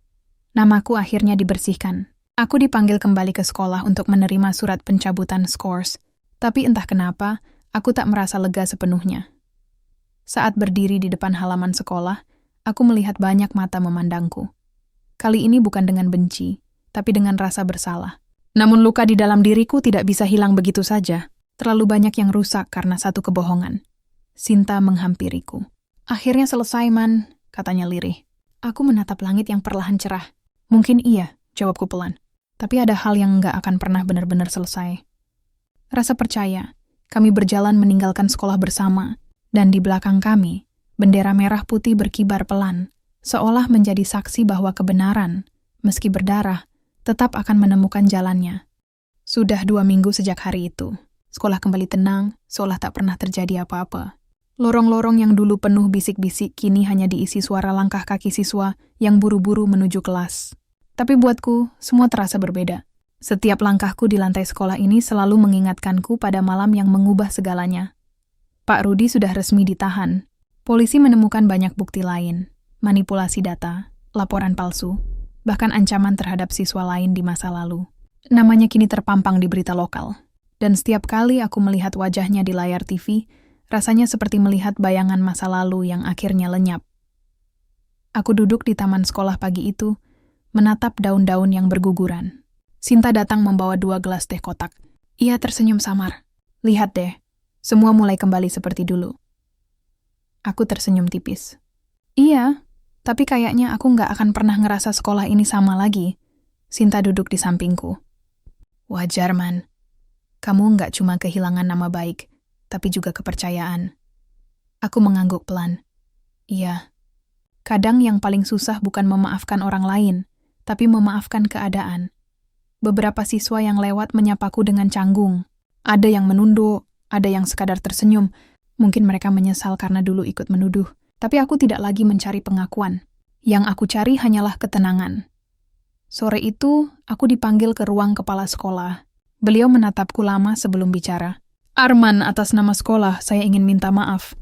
Namaku akhirnya dibersihkan. Aku dipanggil kembali ke sekolah untuk menerima surat pencabutan skors, tapi entah kenapa, aku tak merasa lega sepenuhnya. Saat berdiri di depan halaman sekolah, aku melihat banyak mata memandangku. Kali ini bukan dengan benci, tapi dengan rasa bersalah. Namun luka di dalam diriku tidak bisa hilang begitu saja. Terlalu banyak yang rusak karena satu kebohongan. Sinta menghampiriku. Akhirnya selesai, Man. katanya lirih. Aku menatap langit yang perlahan cerah. Mungkin iya, jawabku pelan. Tapi ada hal yang nggak akan pernah benar-benar selesai. Rasa percaya, kami berjalan meninggalkan sekolah bersama, dan di belakang kami, bendera merah putih berkibar pelan, seolah menjadi saksi bahwa kebenaran, meski berdarah, tetap akan menemukan jalannya. Sudah 2 minggu sejak hari itu. Sekolah kembali tenang, seolah tak pernah terjadi apa-apa. Lorong-lorong yang dulu penuh bisik-bisik kini hanya diisi suara langkah kaki siswa yang buru-buru menuju kelas. Tapi buatku, semua terasa berbeda. Setiap langkahku di lantai sekolah ini selalu mengingatkanku pada malam yang mengubah segalanya. Pak Rudi sudah resmi ditahan. Polisi menemukan banyak bukti lain, manipulasi data, laporan palsu, bahkan ancaman terhadap siswa lain di masa lalu. Namanya kini terpampang di berita lokal. Dan setiap kali aku melihat wajahnya di layar TV, rasanya seperti melihat bayangan masa lalu yang akhirnya lenyap. Aku duduk di taman sekolah pagi itu, menatap daun-daun yang berguguran. Sinta datang membawa 2 gelas teh kotak. Ia tersenyum samar. Lihat deh, semua mulai kembali seperti dulu. Aku tersenyum tipis. Iya, tapi kayaknya aku nggak akan pernah ngerasa sekolah ini sama lagi. Sinta duduk di sampingku. Wajar, Man. Kamu nggak cuma kehilangan nama baik, tapi juga kepercayaan. Aku mengangguk pelan. Iya. Kadang yang paling susah bukan memaafkan orang lain, tapi memaafkan keadaan. Beberapa siswa yang lewat menyapaku dengan canggung. Ada yang menunduk, ada yang sekadar tersenyum. Mungkin mereka menyesal karena dulu ikut menuduh. Tapi aku tidak lagi mencari pengakuan. Yang aku cari hanyalah ketenangan. Sore itu, aku dipanggil ke ruang kepala sekolah. Beliau menatapku lama sebelum bicara. Arman, atas nama sekolah, saya ingin minta maaf.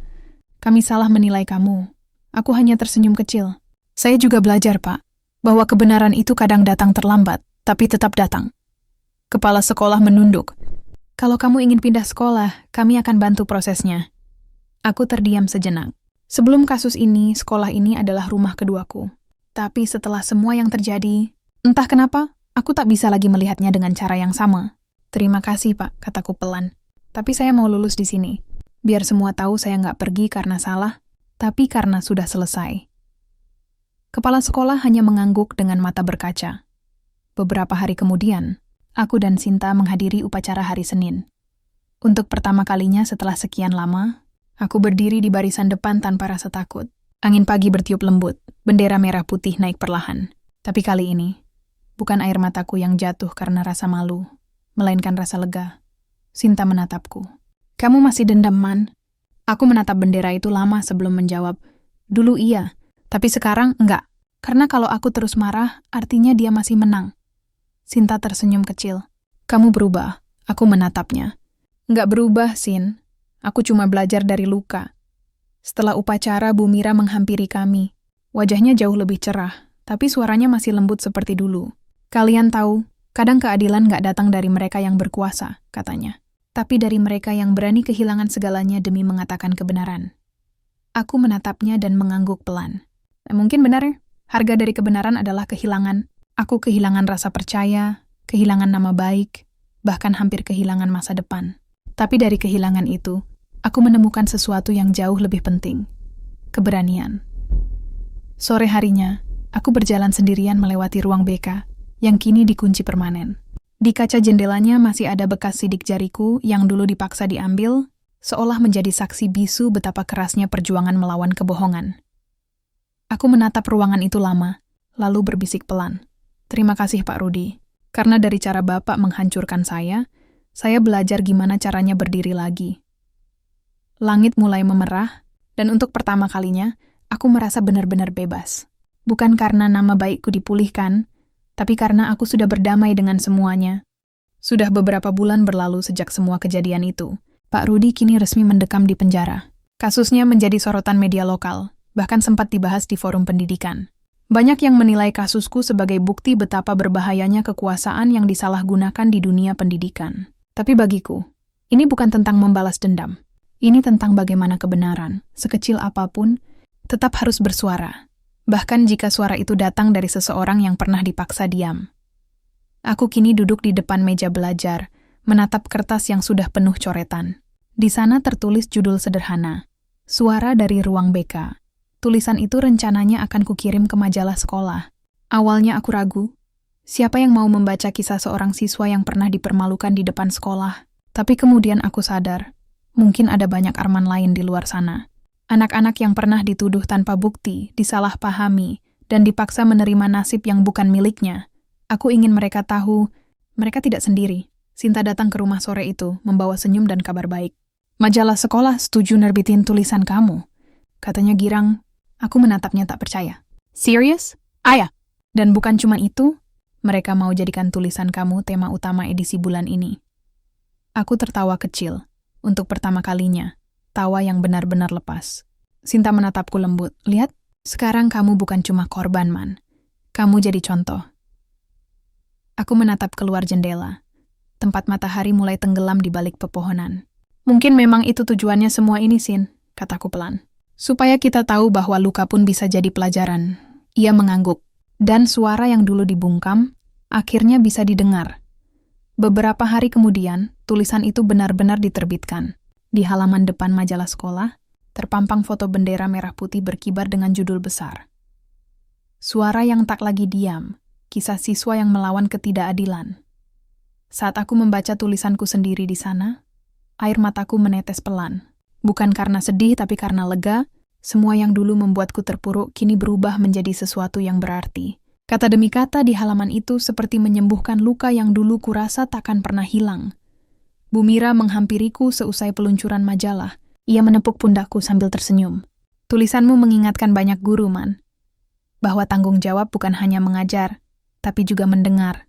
Kami salah menilai kamu. Aku hanya tersenyum kecil. Saya juga belajar, Pak, bahwa kebenaran itu kadang datang terlambat, tapi tetap datang. Kepala sekolah menunduk. Kalau kamu ingin pindah sekolah, kami akan bantu prosesnya. Aku terdiam sejenak. Sebelum kasus ini, sekolah ini adalah rumah keduaku. Tapi setelah semua yang terjadi, entah kenapa, aku tak bisa lagi melihatnya dengan cara yang sama. Terima kasih, Pak, kataku pelan. Tapi saya mau lulus di sini. Biar semua tahu saya nggak pergi karena salah, tapi karena sudah selesai. Kepala sekolah hanya mengangguk dengan mata berkaca. Beberapa hari kemudian, aku dan Sinta menghadiri upacara hari Senin. Untuk pertama kalinya setelah sekian lama, aku berdiri di barisan depan tanpa rasa takut. Angin pagi bertiup lembut, bendera merah putih naik perlahan. Tapi kali ini, bukan air mataku yang jatuh karena rasa malu, melainkan rasa lega. Sinta menatapku. Kamu masih dendam, Man? Aku menatap bendera itu lama sebelum menjawab. Dulu iya, tapi sekarang enggak. Karena kalau aku terus marah, artinya dia masih menang. Sinta tersenyum kecil. Kamu berubah. Aku menatapnya. Enggak berubah, Sin. Aku cuma belajar dari luka. Setelah upacara, Bu Mira menghampiri kami. Wajahnya jauh lebih cerah, tapi suaranya masih lembut seperti dulu. Kalian tahu, kadang keadilan enggak datang dari mereka yang berkuasa, katanya. Tapi dari mereka yang berani kehilangan segalanya demi mengatakan kebenaran. Aku menatapnya dan mengangguk pelan. Mungkin benar, harga dari kebenaran adalah kehilangan. Aku kehilangan rasa percaya, kehilangan nama baik, bahkan hampir kehilangan masa depan. Tapi dari kehilangan itu, aku menemukan sesuatu yang jauh lebih penting. Keberanian. Sore harinya, aku berjalan sendirian melewati ruang BK, yang kini dikunci permanen. Di kaca jendelanya masih ada bekas sidik jariku yang dulu dipaksa diambil, seolah menjadi saksi bisu betapa kerasnya perjuangan melawan kebohongan. Aku menatap ruangan itu lama, lalu berbisik pelan. Terima kasih, Pak Rudi. Karena dari cara Bapak menghancurkan saya belajar gimana caranya berdiri lagi. Langit mulai memerah, dan untuk pertama kalinya, aku merasa benar-benar bebas. Bukan karena nama baikku dipulihkan, tapi karena aku sudah berdamai dengan semuanya. Sudah beberapa bulan berlalu sejak semua kejadian itu. Pak Rudi kini resmi mendekam di penjara. Kasusnya menjadi sorotan media lokal, bahkan sempat dibahas di forum pendidikan. Banyak yang menilai kasusku sebagai bukti betapa berbahayanya kekuasaan yang disalahgunakan di dunia pendidikan. Tapi bagiku, ini bukan tentang membalas dendam. Ini tentang bagaimana kebenaran, sekecil apapun, tetap harus bersuara. Bahkan jika suara itu datang dari seseorang yang pernah dipaksa diam. Aku kini duduk di depan meja belajar, menatap kertas yang sudah penuh coretan. Di sana tertulis judul sederhana, Suara dari Ruang BK. Tulisan itu rencananya akan kukirim ke majalah sekolah. Awalnya aku ragu, siapa yang mau membaca kisah seorang siswa yang pernah dipermalukan di depan sekolah? Tapi kemudian aku sadar, mungkin ada banyak Arman lain di luar sana. Anak-anak yang pernah dituduh tanpa bukti, disalahpahami, dan dipaksa menerima nasib yang bukan miliknya. Aku ingin mereka tahu, mereka tidak sendiri. Sinta datang ke rumah sore itu, membawa senyum dan kabar baik. Majalah sekolah setuju nerbitin tulisan kamu, katanya girang. Aku menatapnya tak percaya. Serius? Ayah? Dan bukan cuma itu, mereka mau jadikan tulisan kamu tema utama edisi bulan ini. Aku tertawa kecil, untuk pertama kalinya, tawa yang benar-benar lepas. Sinta menatapku lembut. Lihat, sekarang kamu bukan cuma korban, Man. Kamu jadi contoh. Aku menatap keluar jendela. Tempat matahari mulai tenggelam di balik pepohonan. Mungkin memang itu tujuannya semua ini, Sin, kataku pelan. Supaya kita tahu bahwa luka pun bisa jadi pelajaran. Ia mengangguk, dan suara yang dulu dibungkam, akhirnya bisa didengar. Beberapa hari kemudian, tulisan itu benar-benar diterbitkan. Di halaman depan majalah sekolah, terpampang foto bendera merah putih berkibar dengan judul besar. Suara yang tak lagi diam, kisah siswa yang melawan ketidakadilan. Saat aku membaca tulisanku sendiri di sana, air mataku menetes pelan. Bukan karena sedih, tapi karena lega, semua yang dulu membuatku terpuruk kini berubah menjadi sesuatu yang berarti. Kata demi kata di halaman itu seperti menyembuhkan luka yang dulu kurasa takkan pernah hilang. Bu Mira menghampiriku seusai peluncuran majalah. Ia menepuk pundakku sambil tersenyum. Tulisanmu mengingatkan banyak guru, Man. Bahwa tanggung jawab bukan hanya mengajar, tapi juga mendengar.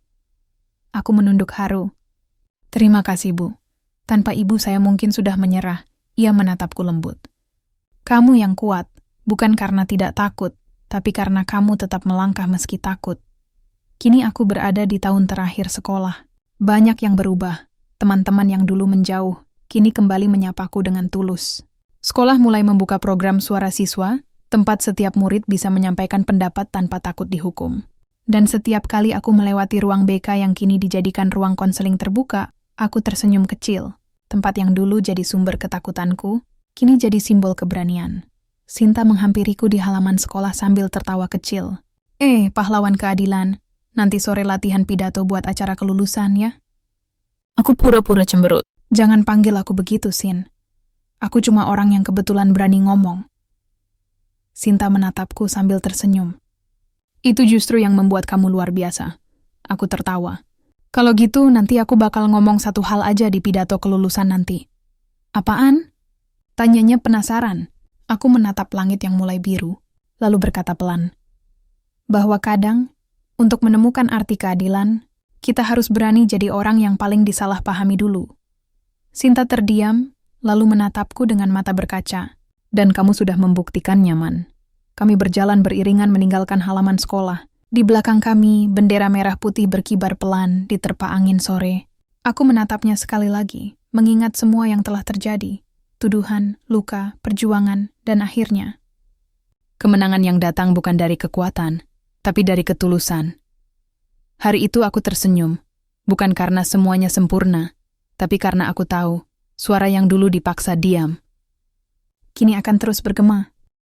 Aku menunduk haru. Terima kasih, Bu. Tanpa ibu saya mungkin sudah menyerah. Ia menatapku lembut. Kamu yang kuat, bukan karena tidak takut, tapi karena kamu tetap melangkah meski takut. Kini aku berada di tahun terakhir sekolah. Banyak yang berubah. Teman-teman yang dulu menjauh, kini kembali menyapaku dengan tulus. Sekolah mulai membuka program suara siswa, tempat setiap murid bisa menyampaikan pendapat tanpa takut dihukum. Dan setiap kali aku melewati ruang BK yang kini dijadikan ruang konseling terbuka, aku tersenyum kecil. Tempat yang dulu jadi sumber ketakutanku, kini jadi simbol keberanian. Sinta menghampiriku di halaman sekolah sambil tertawa kecil. Pahlawan keadilan, nanti sore latihan pidato buat acara kelulusan ya? Aku pura-pura cemberut. Jangan panggil aku begitu, Sin. Aku cuma orang yang kebetulan berani ngomong. Sinta menatapku sambil tersenyum. Itu justru yang membuat kamu luar biasa. Aku tertawa. Kalau gitu, nanti aku bakal ngomong satu hal aja di pidato kelulusan nanti. Apaan? Tanyanya penasaran. Aku menatap langit yang mulai biru, lalu berkata pelan. Bahwa kadang, untuk menemukan arti keadilan, kita harus berani jadi orang yang paling disalahpahami dulu. Sinta terdiam, lalu menatapku dengan mata berkaca. Dan kamu sudah membuktikannya, Man. Kami berjalan beriringan meninggalkan halaman sekolah. Di belakang kami, bendera merah putih berkibar pelan diterpa angin sore. Aku menatapnya sekali lagi, mengingat semua yang telah terjadi. Tuduhan, luka, perjuangan, dan akhirnya. Kemenangan yang datang bukan dari kekuatan, tapi dari ketulusan. Hari itu aku tersenyum, bukan karena semuanya sempurna, tapi karena aku tahu, suara yang dulu dipaksa diam, kini akan terus bergema.